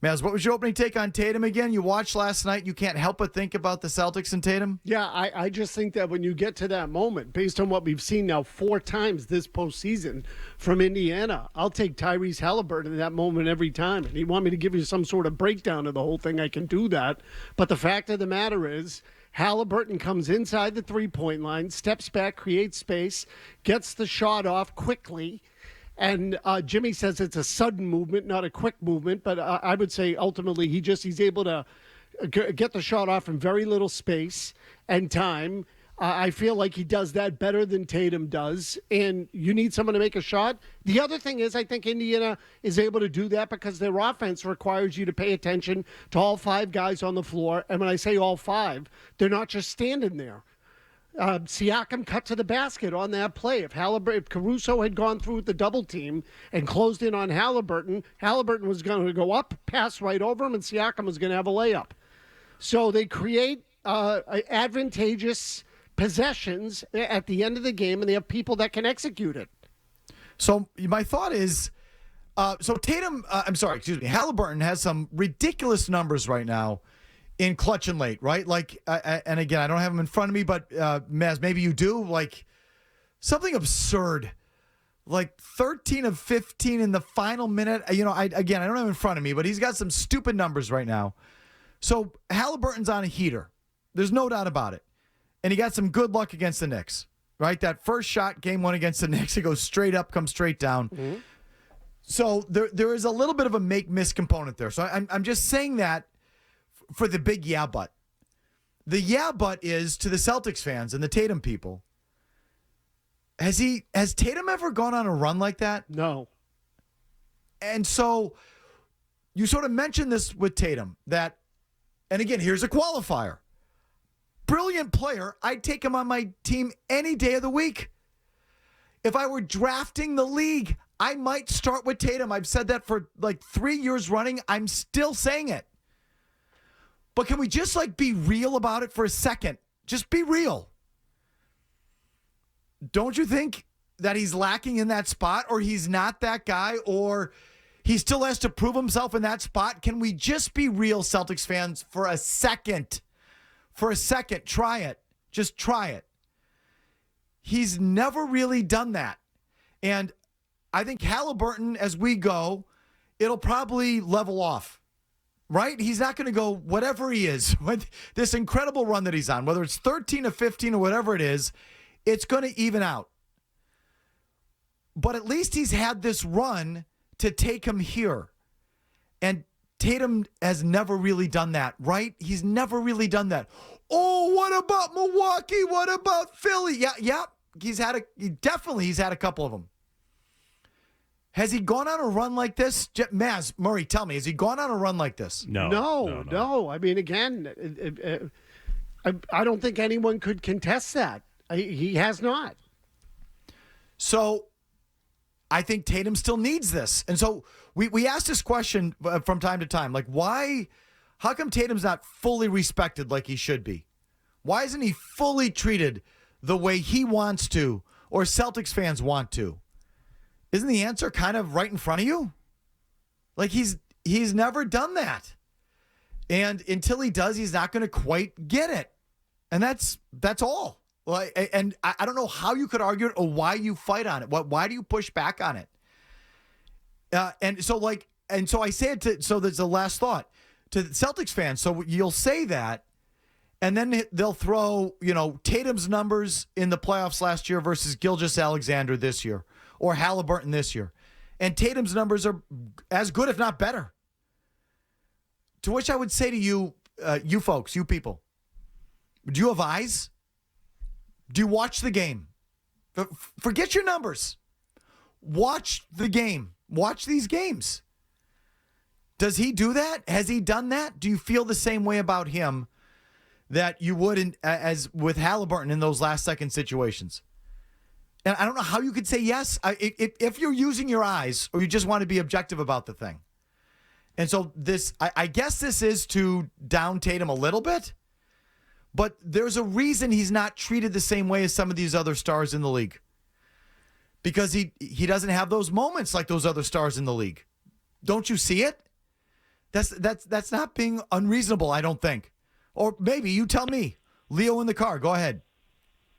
Mazz, what was your opening take on Tatum again? You watched last night. You can't help but think about the Celtics and Tatum? Yeah, I just think that when you get to that moment, based on what we've seen now 4 times this postseason from Indiana, I'll take Tyrese Haliburton in that moment every time. And you want me to give you some sort of breakdown of the whole thing, I can do that. But the fact of the matter is, Haliburton comes inside the three-point line, steps back, creates space, gets the shot off quickly. And Jimmy says it's a sudden movement, not a quick movement. But I would say ultimately he's able to get the shot off in very little space and time. I feel like he does that better than Tatum does. And you need someone to make a shot. The other thing is I think Indiana is able to do that because their offense requires you to pay attention to all 5 guys on the floor. And when I say all 5, they're not just standing there. Siakam cut to the basket on that play. If Caruso had gone through with the double team and closed in on Haliburton was going to go up, pass right over him, and Siakam was going to have a layup. So they create advantageous possessions at the end of the game, and they have people that can execute it. So my thought is, Haliburton has some ridiculous numbers right now in clutch and late, right? Like, and again, I don't have them in front of me, but Mazz, maybe you do. Like, something absurd. Like 13 of 15 in the final minute. I don't have them in front of me, but he's got some stupid numbers right now. So Haliburton's on a heater. There's no doubt about it. And he got some good luck against the Knicks, right? That first shot, game 1 against the Knicks, it goes straight up, comes straight down. Mm-hmm. So there is a little bit of a make-miss component there. So I'm just saying that for the big yeah but. The yeah but is to the Celtics fans and the Tatum people. Has Tatum ever gone on a run like that? No. And so you sort of mentioned this with Tatum that, and again, here's a qualifier. Brilliant player. I'd take him on my team any day of the week. If I were drafting the league, I might start with Tatum. I've said that for like 3 years running. I'm still saying it. But can we just be real about it for a second? Just be real. Don't you think that he's lacking in that spot, or he's not that guy, or he still has to prove himself in that spot? Can we just be real, Celtics fans, for a second? For a second, try it. Just try it. He's never really done that. And I think Haliburton, as we go, it'll probably level off. Right? He's not going to go whatever he is. This incredible run that he's on, whether it's 13 or 15 or whatever it is, it's going to even out. But at least he's had this run to take him here. And Tatum has never really done that, right? He's never really done that. Oh, what about Milwaukee? What about Philly? Yeah. He's had a couple of them. Has he gone on a run like this? Mazz, Murray, tell me, has he gone on a run like this? No. I mean, again, I don't think anyone could contest that. He has not. So I think Tatum still needs this. And so we ask this question from time to time, like, how come Tatum's not fully respected like he should be? Why isn't he fully treated the way he wants to, or Celtics fans want to? Isn't the answer kind of right in front of you? Like, he's never done that. And until he does, he's not going to quite get it. And that's all. And I don't know how you could argue it or why you fight on it. Why do you push back on it? And so I say it so there's the last thought to the Celtics fans. So you'll say that, and then they'll throw, Tatum's numbers in the playoffs last year versus Gilgeous-Alexander this year, or Haliburton this year. And Tatum's numbers are as good, if not better. To which I would say to you, you folks, you people, do you have eyes? Do you watch the game? Forget your numbers. Watch the game. Watch these games. Does he do that? Has he done that? Do you feel the same way about him that you would as with Haliburton in those last second situations? And I don't know how you could say yes if you're using your eyes or you just want to be objective about the thing. And so I guess this is to down Tatum a little bit, but there's a reason he's not treated the same way as some of these other stars in the league. Because he doesn't have those moments like those other stars in the league. Don't you see it? That's not being unreasonable, I don't think. Or maybe you tell me. Leo in the car, go ahead.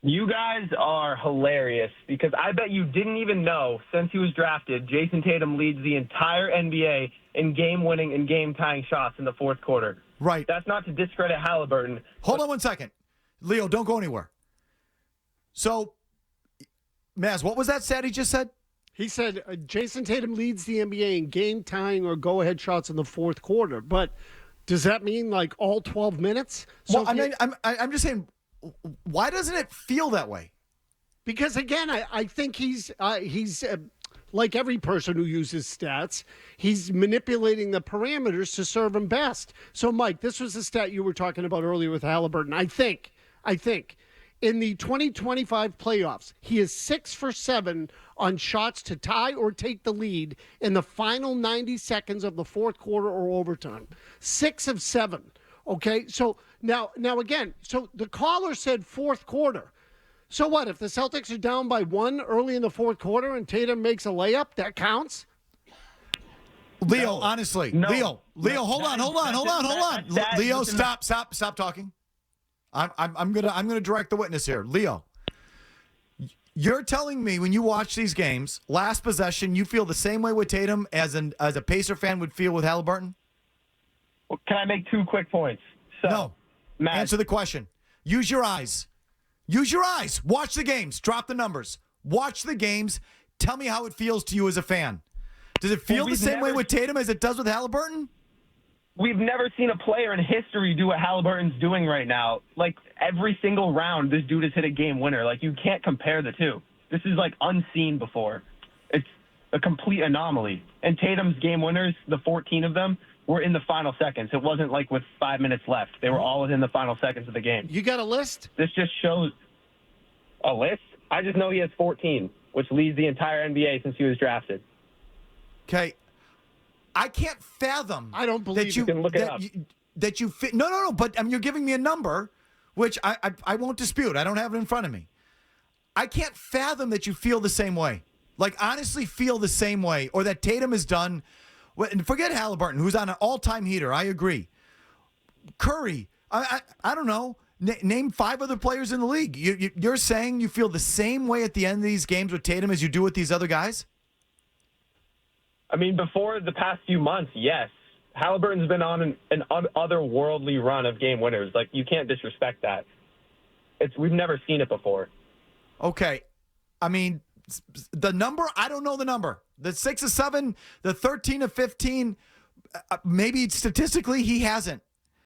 You guys are hilarious because I bet you didn't even know since he was drafted, Jayson Tatum leads the entire NBA in game-winning and game-tying shots in the fourth quarter. Right. That's not to discredit Haliburton. Hold on one second. Leo, don't go anywhere. So, Mazz, what was that stat he just said? He said Jayson Tatum leads the NBA in game-tying or go-ahead shots in the fourth quarter. But does that mean like all 12 minutes? So well, I'm just saying, why doesn't it feel that way? Because again, I think he's like every person who uses stats, he's manipulating the parameters to serve him best. So, Mike, this was the stat you were talking about earlier with Haliburton. I think in the 2025 playoffs, he is 6 for 7 on shots to tie or take the lead in the final 90 seconds of the fourth quarter or overtime. 6 of 7. Okay, so now again, so the caller said fourth quarter. So what, if the Celtics are down by 1 early in the fourth quarter and Tatum makes a layup, that counts? Leo, honestly. No. Leo, hold on. Leo, stop talking. I'm gonna direct the witness here. Leo, you're telling me when you watch these games, last possession, you feel the same way with Tatum as a Pacer fan would feel with Haliburton? Well, can I make 2 quick points? So, No. Matt, Answer the question. Use your eyes. Watch the games. Drop the numbers. Watch the games. Tell me how it feels to you as a fan. Does it feel the same way with Tatum as it does with Haliburton? We've never seen a player in history do what Haliburton's doing right now. Like, every single round, this dude has hit a game winner. Like, you can't compare the two. This is, like, unseen before. It's a complete anomaly. And Tatum's game winners, the 14 of them, were in the final seconds. It wasn't like with 5 minutes left. They were all within the final seconds of the game. You got a list? This just shows a list. I just know he has 14, which leads the entire NBA since he was drafted. Okay. I can't fathom. I don't believe you can look it up. That you fit. No. But you're giving me a number, which I won't dispute. I don't have it in front of me. I can't fathom that you feel the same way. Like, honestly feel the same way. Or that Tatum has done. And forget Haliburton, who's on an all-time heater. I agree. Curry. I don't know. Name 5 other players in the league. You're saying you feel the same way at the end of these games with Tatum as you do with these other guys? I mean, before the past few months, yes. Haliburton's been on an otherworldly run of game winners. Like, you can't disrespect that. We've never seen it before. Okay. I mean, the number, I don't know the number. The 6 of 7, the 13 of 15, maybe statistically he hasn't.